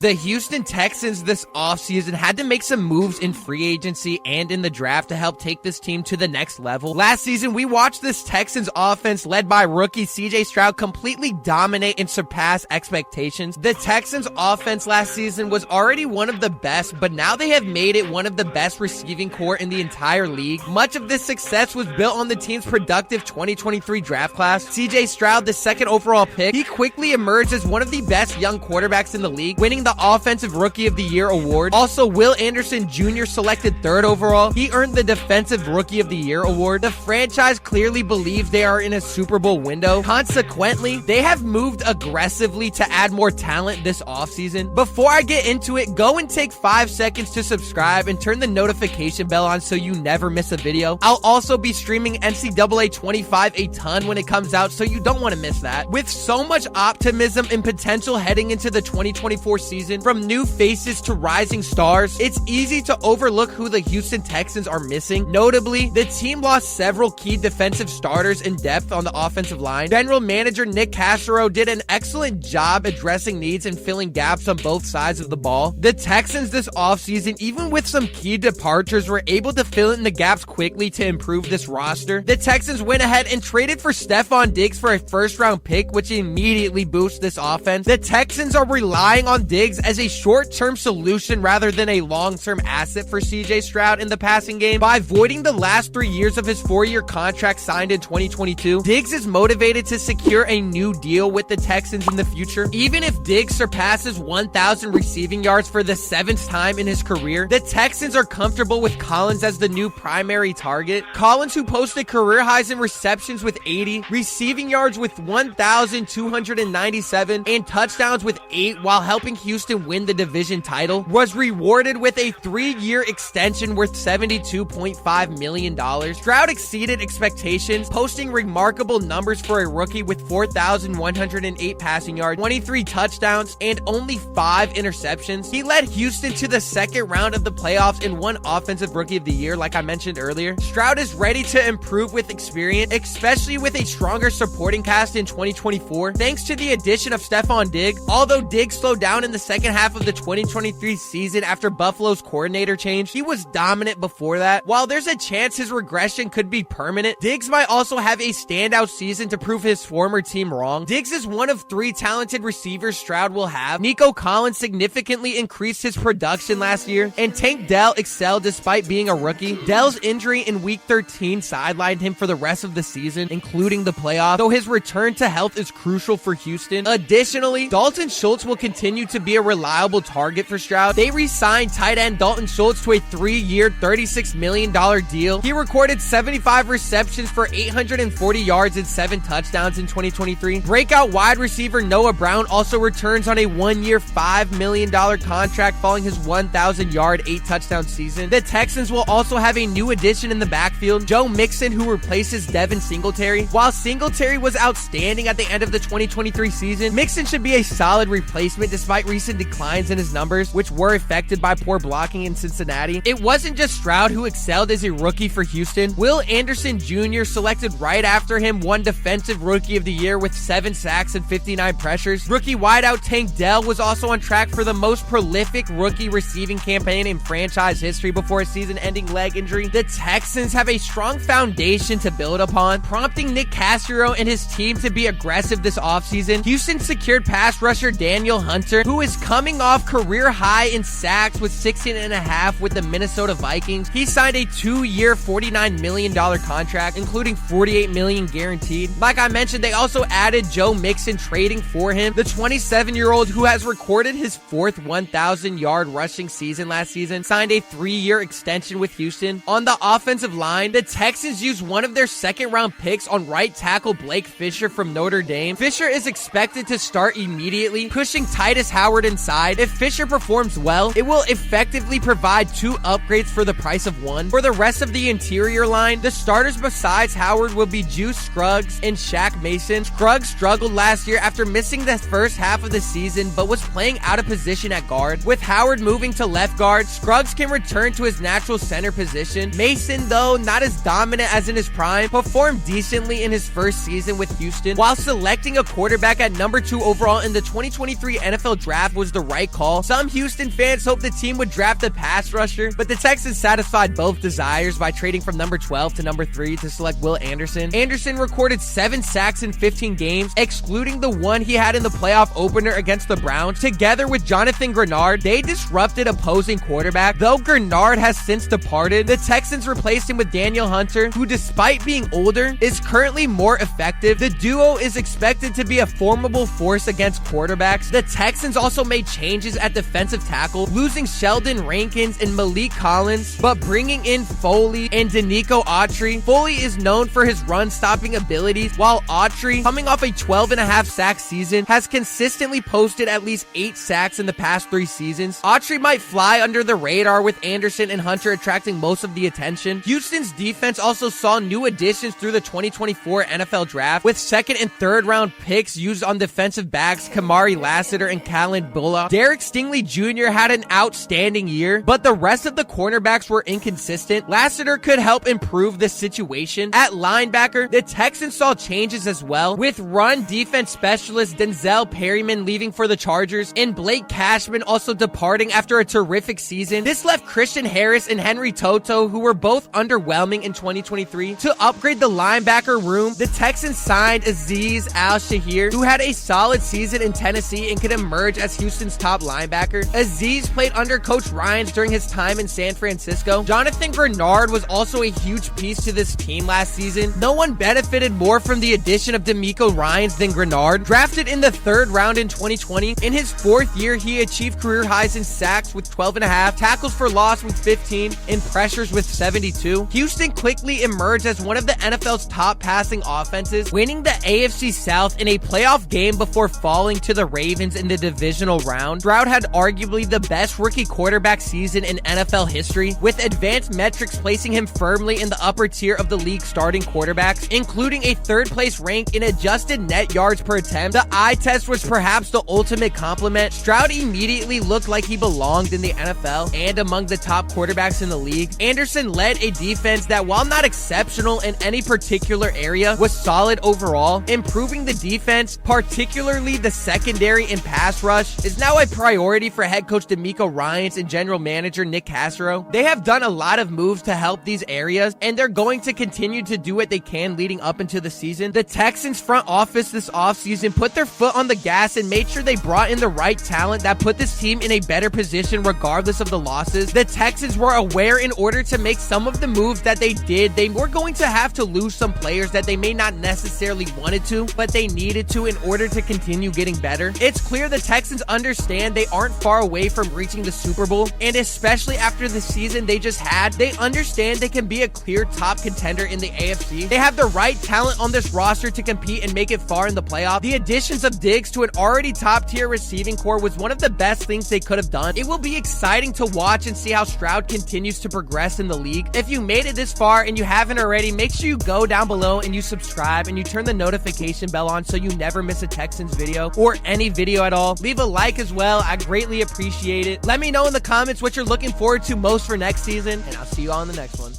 The Houston Texans this offseason had to make some moves in free agency and in the draft to help take this team to the next level. Last season, we watched this Texans offense led by rookie CJ Stroud completely dominate and surpass expectations. The Texans offense last season was already one of the best, but now they have made it one of the best receiving corps in the entire league. Much of this success was built on the team's productive 2023 draft class. CJ Stroud, the second overall pick, he quickly emerged as one of the best young quarterbacks in the league, winning the Offensive Rookie of the Year award. Also, Will Anderson Jr. selected third overall. He earned the Defensive Rookie of the Year award. The franchise clearly believes they are in a Super Bowl window. Consequently, they have moved aggressively to add more talent this offseason. Before I get into it, go and take 5 seconds to subscribe and turn the notification bell on so you never miss a video. I'll also be streaming NCAA 25 a ton when it comes out, so you don't want to miss that. With so much optimism and potential heading into the 2024 season, from new faces to rising stars, it's easy to overlook who the Houston Texans are missing. Notably, the team lost several key defensive starters in depth on the offensive line. General manager Nick Castro did an excellent job addressing needs and filling gaps on both sides of the ball. The Texans this offseason, even with some key departures, were able to fill in the gaps quickly to improve this roster. The Texans went ahead and traded for Stefon Diggs for a first-round pick, which immediately boosts this offense. The Texans are relying on Diggs as a short-term solution rather than a long-term asset for CJ Stroud in the passing game. By voiding the last 3 years of his 4-year contract signed in 2022, Diggs is motivated to secure a new deal with the Texans in the future. Even if Diggs surpasses 1,000 receiving yards for the 7th time in his career, the Texans are comfortable with Collins as the new primary target. Collins, who posted career highs in receptions with 80, receiving yards with 1,297, and touchdowns with 8 while helping Houston win the division title, was rewarded with a 3-year extension worth $72.5 million. Stroud exceeded expectations, posting remarkable numbers for a rookie with 4,108 passing yards, 23 touchdowns, and only 5 interceptions. He led Houston to the second round of the playoffs and won Offensive Rookie of the Year, like I mentioned earlier. Stroud is ready to improve with experience, especially with a stronger supporting cast in 2024, thanks to the addition of Stefon Diggs. Although Diggs slowed down in the second half of the 2023 season after Buffalo's coordinator change, he was dominant before that. While there's a chance his regression could be permanent, Diggs might also have a standout season to prove his former team wrong. Diggs is one of 3 talented receivers Stroud will have. Nico Collins significantly increased his production last year, and Tank Dell excelled despite being a rookie. Dell's injury in Week 13 sidelined him for the rest of the season, including the playoffs, so his return to health is crucial for Houston. Additionally, Dalton Schultz will continue to be a reliable target for Stroud. They re-signed tight end Dalton Schultz to a 3-year, $36 million deal. He recorded 75 receptions for 840 yards and 7 touchdowns in 2023. Breakout wide receiver Noah Brown also returns on a 1-year, $5 million contract following his 1,000-yard, 8-touchdown season. The Texans will also have a new addition in the backfield, Joe Mixon, who replaces Devin Singletary. While Singletary was outstanding at the end of the 2023 season, Mixon should be a solid replacement despite recent declines in his numbers, which were affected by poor blocking in Cincinnati. It wasn't just Stroud who excelled as a rookie for Houston. Will Anderson Jr., selected right after him, won Defensive Rookie of the Year with 7 sacks and 59 pressures. Rookie wideout Tank Dell was also on track for the most prolific rookie receiving campaign in franchise history before a season-ending leg injury. The Texans have a strong foundation to build upon, prompting Nick Castro and his team to be aggressive this offseason. Houston secured pass rusher Daniel Hunter, who is coming off career high in sacks with 16.5 with the Minnesota Vikings. He signed a 2-year, $49 million contract, including $48 million guaranteed. Like I mentioned, they also added Joe Mixon, trading for him. The 27-year-old, who has recorded his 4th 1,000-yard rushing season last season, signed a 3-year extension with Houston. On the offensive line, the Texans used one of their second-round picks on right tackle Blake Fisher from Notre Dame. Fisher is expected to start immediately, pushing Titus Howard inside. If Fisher performs well, it will effectively provide 2 upgrades for the price of 1. For the rest of the interior line, the starters besides Howard will be Juice Scruggs and Shaq Mason. Scruggs struggled last year after missing the first half of the season, but was playing out of position at guard. With Howard moving to left guard, Scruggs can return to his natural center position. Mason, though not as dominant as in his prime, performed decently in his first season with Houston. While selecting a quarterback at number 2 overall in the 2023 NFL Draft, draft was the right call. Some Houston fans hoped the team would draft a pass rusher, but the Texans satisfied both desires by trading from number 12 to number 3 to select Will Anderson. Anderson recorded 7 sacks in 15 games, excluding the one he had in the playoff opener against the Browns. Together with Jonathan Grenard, they disrupted opposing quarterback. Though Grenard has since departed, the Texans replaced him with Daniel Hunter, who despite being older, is currently more effective. The duo is expected to be a formidable force against quarterbacks. The Texans also made changes at defensive tackle, losing Sheldon Rankins and Malik Collins, but bringing in Foley and Danico Autry. Foley is known for his run-stopping abilities, while Autry, coming off a 12.5 sack season, has consistently posted at least 8 sacks in the past 3 seasons. Autry might fly under the radar, with Anderson and Hunter attracting most of the attention. Houston's defense also saw new additions through the 2024 NFL Draft, with 2nd and 3rd round picks used on defensive backs Kamari Lassiter and Callan Bullock. Derek Stingley Jr. had an outstanding year, but the rest of the cornerbacks were inconsistent. Lassiter could help improve this situation. At linebacker, the Texans saw changes as well, with run defense specialist Denzel Perryman leaving for the Chargers and Blake Cashman also departing after a terrific season. This left Christian Harris and Henry Toto, who were both underwhelming in 2023. To upgrade the linebacker room, the Texans signed Azeez Al-Shaair, who had a solid season in Tennessee and could emerge as Houston's top linebacker. Azeez played under Coach Ryans during his time in San Francisco. Jonathan Grenard was also a huge piece to this team last season. No one benefited more from the addition of DeMeco Ryans than Grenard. Drafted in the 3rd round in 2020, in his 4th year, he achieved career highs in sacks with 12.5, tackles for loss with 15, and pressures with 72. Houston quickly emerged as one of the NFL's top passing offenses, winning the AFC South in a playoff game before falling to the Ravens in the divisional round. Stroud had arguably the best rookie quarterback season in NFL history, with advanced metrics placing him firmly in the upper tier of the league starting quarterbacks, including a 3rd place rank in adjusted net yards per attempt. The eye test was perhaps the ultimate compliment. Stroud immediately looked like he belonged in the NFL and among the top quarterbacks in the league. Anderson led a defense that, while not exceptional in any particular area, was solid overall. Improving the defense, particularly the secondary and pass rush, is now a priority for head coach DeMeco Ryans and general manager Nick Cassero. They have done a lot of moves to help these areas, and they're going to continue to do what they can leading up into the season. The Texans front office this offseason put their foot on the gas and made sure they brought in the right talent that put this team in a better position regardless of the losses. The Texans were aware in order to make some of the moves that they did, they were going to have to lose some players that they may not necessarily wanted to, but they needed to in order to continue getting better. It's clear the Texans understand they aren't far away from reaching the Super Bowl, and especially after the season they just had, they understand they can be a clear top contender in the AFC. They have the right talent on this roster to compete and make it far in the playoff. The additions of Diggs to an already top tier receiving core was one of the best things they could have done. It will be exciting to watch and see how Stroud continues to progress in the league. If you made it this far and you haven't already, make sure you go down below and you subscribe and you turn the notification bell on so you never miss a Texans video or any video at all. Leave a like as well. I greatly appreciate it. Let me know in the comments what you're looking forward to most for next season, and I'll see you all in the next one.